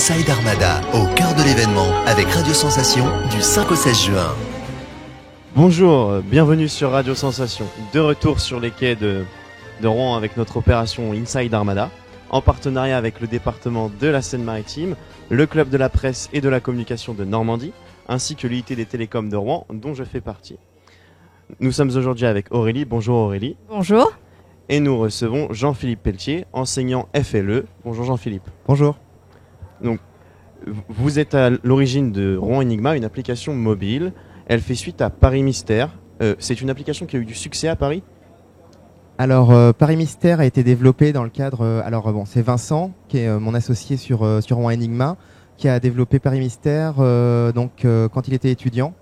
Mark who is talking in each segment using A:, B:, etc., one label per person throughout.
A: Inside Armada, au cœur de l'événement, avec Radio Sensation, du 5 au 16 juin.
B: Bonjour, bienvenue sur Radio Sensation. De retour sur les quais de Rouen avec notre opération Inside Armada, en partenariat avec le département de la Seine-Maritime, le club de la presse et de la communication de Normandie, ainsi que l'UIT des télécoms de Rouen, dont je fais partie. Nous sommes aujourd'hui avec Aurélie. Bonjour Aurélie.
C: Bonjour.
B: Et nous recevons Jean-Philippe Pelletier, enseignant FLE. Bonjour Jean-Philippe.
D: Bonjour.
B: Donc, vous êtes à l'origine de Rouen Enigma, une application mobile. Elle fait suite à Paris Mystère. C'est une application qui a eu du succès à Paris ?
D: Alors, Paris Mystère a été développé dans le cadre... c'est Vincent, qui est mon associé sur Rouen Enigma, qui a développé Paris Mystère quand il était étudiant.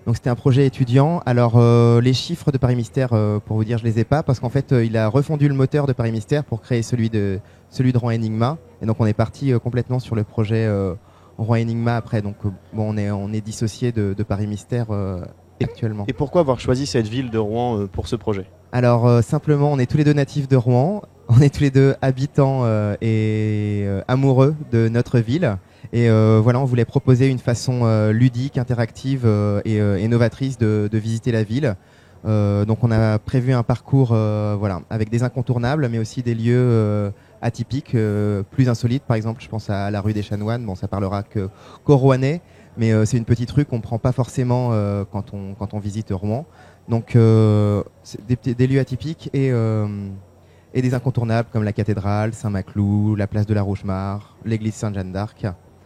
D: Donc c'était un projet étudiant. Alors les chiffres de Paris Mystère, pour vous dire, je les ai pas parce qu'en fait il a refondu le moteur de Paris Mystère pour créer celui de Rouen Enigma. Et donc on est parti complètement sur le projet Rouen Enigma après. Donc on est dissocié de Paris Mystère actuellement.
B: Et pourquoi avoir choisi cette ville de Rouen pour ce projet ?
D: Alors simplement, on est tous les deux natifs de Rouen. On est tous les deux habitants et amoureux de notre ville. Et on voulait proposer une façon ludique, interactive et novatrice de visiter la ville. Donc on a prévu un parcours avec des incontournables, mais aussi des lieux atypiques, plus insolites. Par exemple, je pense à la rue des Chanoines. Bon, ça parlera qu'aux Rouennais, mais c'est une petite rue qu'on ne prend pas forcément quand on visite Rouen. Donc c'est des lieux atypiques et des incontournables comme la cathédrale, Saint-Maclou, la place de la Rougemare, l'église Sainte-Jeanne d'Arc.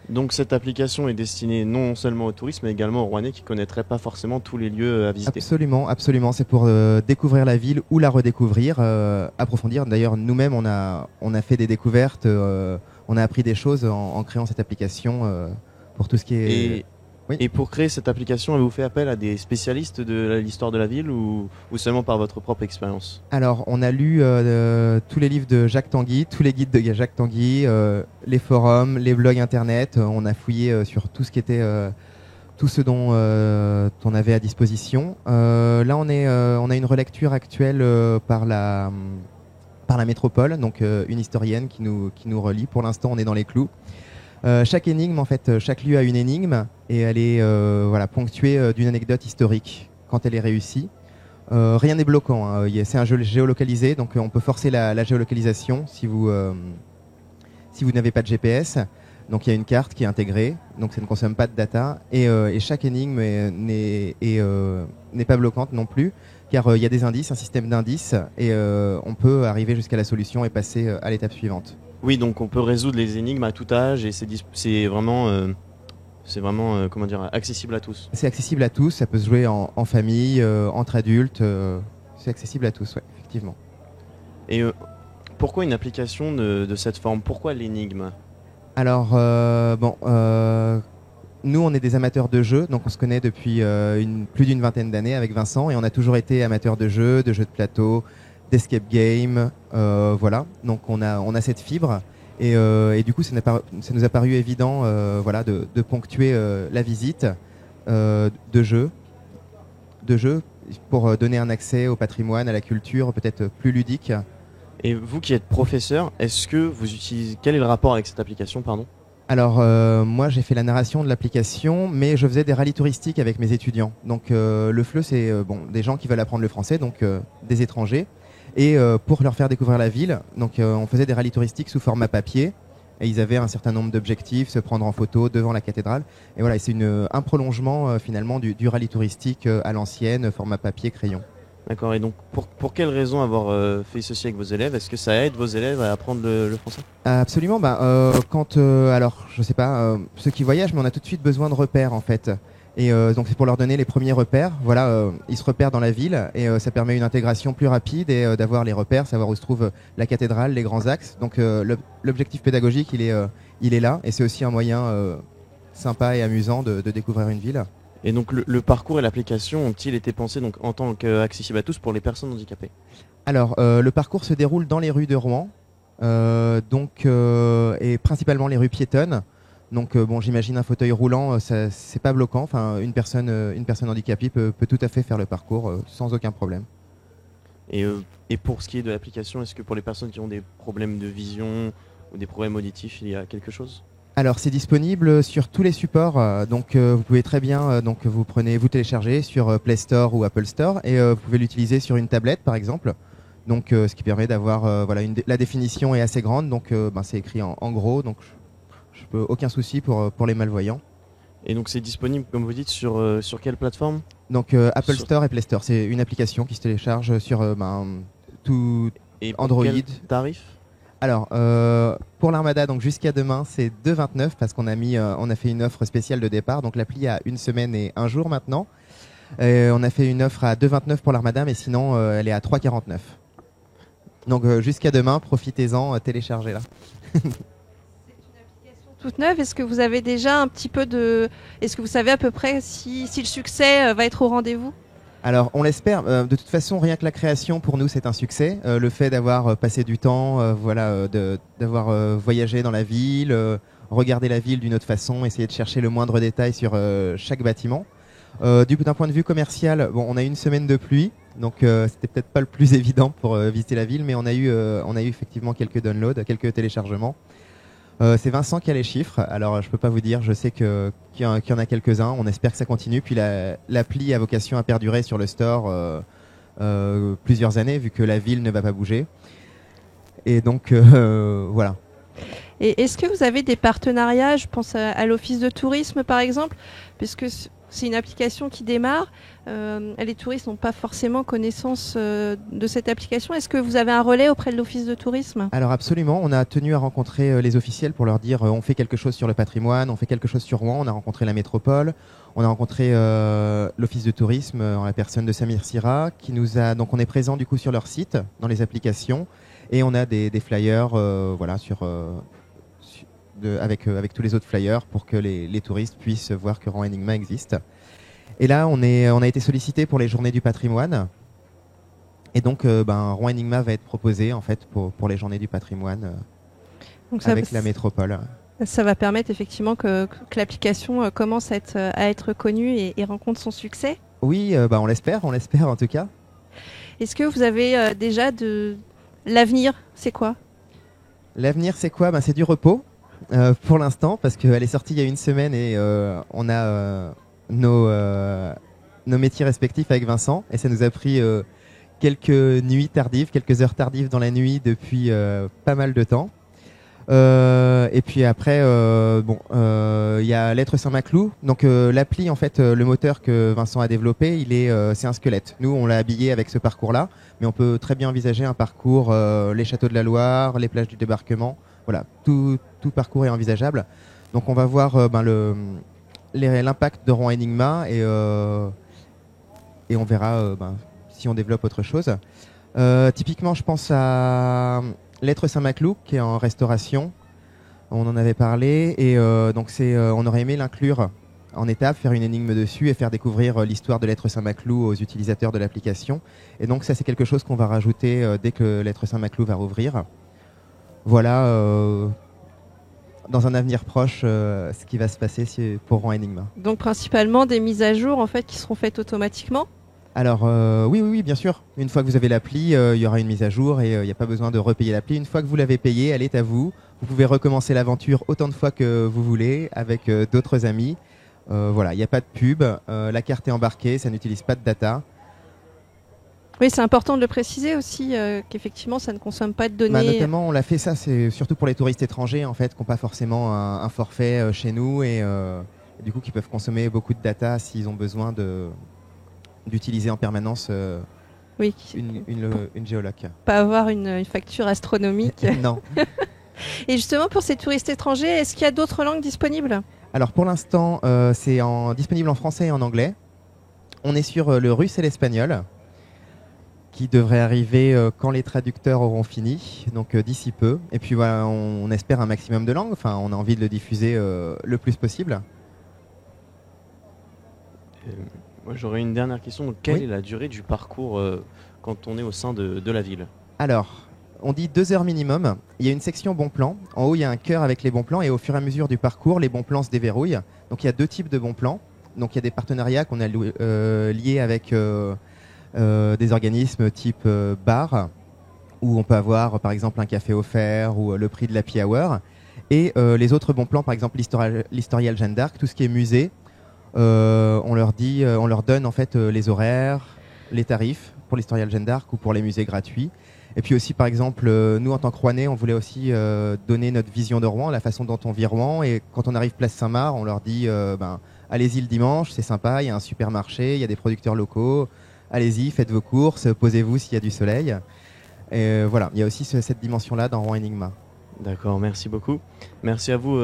B: Donc cette application est destinée non seulement aux touristes, mais également aux Rouennais qui ne connaîtraient pas forcément tous les lieux à visiter.
D: Absolument, absolument. C'est pour découvrir la ville ou la redécouvrir, approfondir. D'ailleurs, nous-mêmes, on a fait des découvertes, on a appris des choses en créant cette application pour tout ce qui est... Oui.
B: Et pour créer cette application, avez-vous fait appel à des spécialistes de l'histoire de la ville ou seulement par votre propre expérience ?
D: Alors, on a lu tous les livres de Jacques Tanguy, tous les guides de Jacques Tanguy, les forums, les blogs internet. On a fouillé sur tout ce qui était, tout ce dont on avait à disposition. Là, on a une relecture actuelle par la métropole, donc une historienne qui nous relie. Pour l'instant, on est dans les clous. Chaque énigme, en fait, chaque lieu a une énigme et elle est ponctuée d'une anecdote historique quand elle est réussie. Rien n'est bloquant, hein. C'est un jeu géolocalisé, donc on peut forcer la géolocalisation si vous n'avez pas de GPS. Donc il y a une carte qui est intégrée, donc ça ne consomme pas de data et chaque énigme n'est pas bloquante non plus, car il y a des indices, un système d'indices et on peut arriver jusqu'à la solution et passer à l'étape suivante.
B: Oui, donc on peut résoudre les énigmes à tout âge et c'est vraiment accessible à tous.
D: C'est accessible à tous, ça peut se jouer en famille, entre adultes, c'est accessible à tous, ouais, effectivement.
B: Et pourquoi une application de cette forme ? Pourquoi l'énigme ?
D: Alors, nous on est des amateurs de jeux, donc on se connaît depuis plus d'une vingtaine d'années avec Vincent et on a toujours été amateurs de jeux de plateau, d'escape game, donc on a cette fibre et du coup ça nous a paru évident de ponctuer la visite de jeux pour donner un accès au patrimoine, à la culture peut-être plus ludique.
B: Et vous qui êtes professeur, quel est le rapport avec cette application, pardon ?
D: Alors moi j'ai fait la narration de l'application, mais je faisais des rallyes touristiques avec mes étudiants. Donc le FLE c'est des gens qui veulent apprendre le français, donc des étrangers. Et pour leur faire découvrir la ville, donc on faisait des rallyes touristiques sous format papier. Et ils avaient un certain nombre d'objectifs, se prendre en photo devant la cathédrale. Et voilà, c'est un prolongement finalement du rallye touristique à l'ancienne, format papier, crayon.
B: D'accord, et donc pour quelle raison avoir fait ceci avec vos élèves ? Est-ce que ça aide vos élèves à apprendre le français ?
D: Absolument, alors je sais pas, ceux qui voyagent, mais on a tout de suite besoin de repères en fait. Et donc c'est pour leur donner les premiers repères. Voilà, ils se repèrent dans la ville et ça permet une intégration plus rapide et d'avoir les repères, savoir où se trouve la cathédrale, les grands axes. Donc l'objectif pédagogique, il est là et c'est aussi un moyen sympa et amusant de découvrir une ville.
B: Et donc le parcours et l'application ont-ils été pensés donc en tant qu'accessibles à tous pour les personnes handicapées ?
D: Alors le parcours se déroule dans les rues de Rouen, et principalement les rues piétonnes. Donc j'imagine un fauteuil roulant, c'est pas bloquant. Enfin, une personne handicapée peut tout à fait faire le parcours sans aucun problème.
B: Et pour ce qui est de l'application, est-ce que pour les personnes qui ont des problèmes de vision ou des problèmes auditifs, il y a quelque chose ?
D: Alors c'est disponible sur tous les supports, vous pouvez très bien vous téléchargez sur Play Store ou Apple Store et vous pouvez l'utiliser sur une tablette par exemple. Donc ce qui permet d'avoir la définition est assez grande, donc c'est écrit en gros, donc je peux aucun souci pour les malvoyants.
B: Et donc c'est disponible comme vous dites sur quelle plateforme?
D: Donc Apple Store et Play Store, c'est une application qui se télécharge sur tout
B: et
D: Android.
B: Quel tarif?
D: Alors pour l'Armada, donc jusqu'à demain, c'est 2,29 parce qu'on a fait une offre spéciale de départ. Donc l'appli a 1 semaine et 1 jour maintenant. On a fait une offre à 2,29 pour l'Armada, mais sinon elle est à 3,49. Donc jusqu'à demain, profitez-en, téléchargez-la.
C: Toute neuve, est-ce que vous avez déjà un petit peu est-ce que vous savez à peu près si le succès va être au rendez-vous?
D: Alors on l'espère, de toute façon rien que la création pour nous c'est un succès, le fait d'avoir passé du temps, d'avoir voyagé dans la ville, regarder la ville d'une autre façon, essayer de chercher le moindre détail sur chaque bâtiment. D'un point de vue commercial, on a eu une semaine de pluie, donc c'était peut-être pas le plus évident pour visiter la ville, mais on a eu effectivement quelques downloads, quelques téléchargements. C'est Vincent qui a les chiffres, alors je peux pas vous dire, je sais qu'il y en a quelques-uns, on espère que ça continue, puis l'appli a vocation à perdurer sur le store plusieurs années vu que la ville ne va pas bouger. Et donc voilà.
C: Et est-ce que vous avez des partenariats, je pense à l'Office de tourisme par exemple, puisque c'est une application qui démarre, les touristes n'ont pas forcément connaissance de cette application. Est-ce que vous avez un relais auprès de l'Office de tourisme?
D: Alors absolument, on a tenu à rencontrer les officiels pour leur dire on fait quelque chose sur le patrimoine, on fait quelque chose sur Rouen, on a rencontré la métropole, on a rencontré l'Office de tourisme en la personne de Samir Sira, donc on est présent du coup sur leur site, dans les applications, et on a des flyers avec tous les autres flyers pour que les touristes puissent voir que Rouen Enigma existe. Et là, on a été sollicité pour les journées du patrimoine. Et donc, Rouen Enigma va être proposé en fait pour les journées du patrimoine avec la métropole.
C: Ça va permettre effectivement que l'application commence à être connue et rencontre son succès.
D: Oui, on l'espère en tout cas.
C: Est-ce que vous avez déjà l'avenir, c'est quoi?
D: L'avenir, c'est quoi? C'est du repos. Pour l'instant, parce qu'elle est sortie il y a 1 semaine et on a nos métiers respectifs avec Vincent et ça nous a pris quelques nuits tardives, quelques heures tardives dans la nuit depuis pas mal de temps. Et puis après, y a Lettres Saint-Maclou. Donc l'appli, en fait, le moteur que Vincent a développé, c'est un squelette. Nous, on l'a habillé avec ce parcours-là, mais on peut très bien envisager un parcours, les châteaux de la Loire, les plages du débarquement. Voilà, tout parcours est envisageable. Donc on va voir l'impact de Rouen Enigma et on verra si on développe autre chose. Typiquement, je pense à Lettres Saint-Maclou qui est en restauration. On en avait parlé et on aurait aimé l'inclure en étape, faire une énigme dessus et faire découvrir l'histoire de Lettres Saint-Maclou aux utilisateurs de l'application. Et donc ça, c'est quelque chose qu'on va rajouter dès que Lettres Saint-Maclou va rouvrir. Voilà, dans un avenir proche, ce qui va se passer pour Rouen Enigma.
C: Donc principalement des mises à jour en fait qui seront faites automatiquement?
D: Alors oui, bien sûr. Une fois que vous avez l'appli, il y aura une mise à jour et il n'y a pas besoin de repayer l'appli. Une fois que vous l'avez payée, elle est à vous. Vous pouvez recommencer l'aventure autant de fois que vous voulez avec d'autres amis. Voilà, il n'y a pas de pub. La carte est embarquée, ça n'utilise pas de data.
C: Oui, c'est important de le préciser aussi, qu'effectivement, ça ne consomme pas de données.
D: Notamment, on l'a fait, ça, c'est surtout pour les touristes étrangers, en fait, qui n'ont pas forcément un forfait chez nous et du coup, qui peuvent consommer beaucoup de data s'ils ont besoin d'utiliser en permanence une géoloc.
C: Pas avoir une facture astronomique.
D: Non.
C: Et justement, pour ces touristes étrangers, est-ce qu'il y a d'autres langues disponibles?
D: Alors, pour l'instant, c'est disponible en français et en anglais. On est sur le russe et l'espagnol, qui devrait arriver quand les traducteurs auront fini, donc d'ici peu. Et puis voilà, on espère un maximum de langues. Enfin, on a envie de le diffuser le plus possible.
B: Moi, j'aurais une dernière question. Donc, quelle est la durée du parcours quand on est au sein de la ville?
D: Alors, on dit 2 heures minimum. Il y a une section bons plans. En haut, il y a un cœur avec les bons plans. Et au fur et à mesure du parcours, les bons plans se déverrouillent. Donc, il y a 2 types de bons plans. Donc, il y a des partenariats qu'on a liés avec des organismes type bar, où on peut avoir, par exemple, un café offert ou le prix de l'happy hour. Et les autres bons plans, par exemple l'Historial Jeanne d'Arc, tout ce qui est musée, on leur donne en fait les horaires, les tarifs pour l'Historial Jeanne d'Arc ou pour les musées gratuits. Et puis aussi, par exemple, nous en tant que Rouennais, on voulait aussi donner notre vision de Rouen, la façon dont on vit Rouen. Et quand on arrive place Saint-Marc, on leur dit allez-y le dimanche, c'est sympa, il y a un supermarché, il y a des producteurs locaux. Allez-y, faites vos courses, posez-vous s'il y a du soleil. Et voilà, il y a aussi cette dimension-là dans Rouen Enigma.
B: D'accord, merci beaucoup. Merci à vous,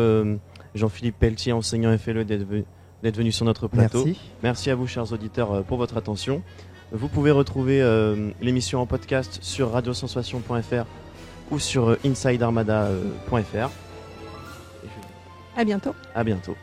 B: Jean-Philippe Pelletier, enseignant FLE, d'être venu sur notre plateau. Merci à vous, chers auditeurs, pour votre attention. Vous pouvez retrouver l'émission en podcast sur radiosensation.fr ou sur insidearmada.fr.
C: À bientôt.
B: À bientôt.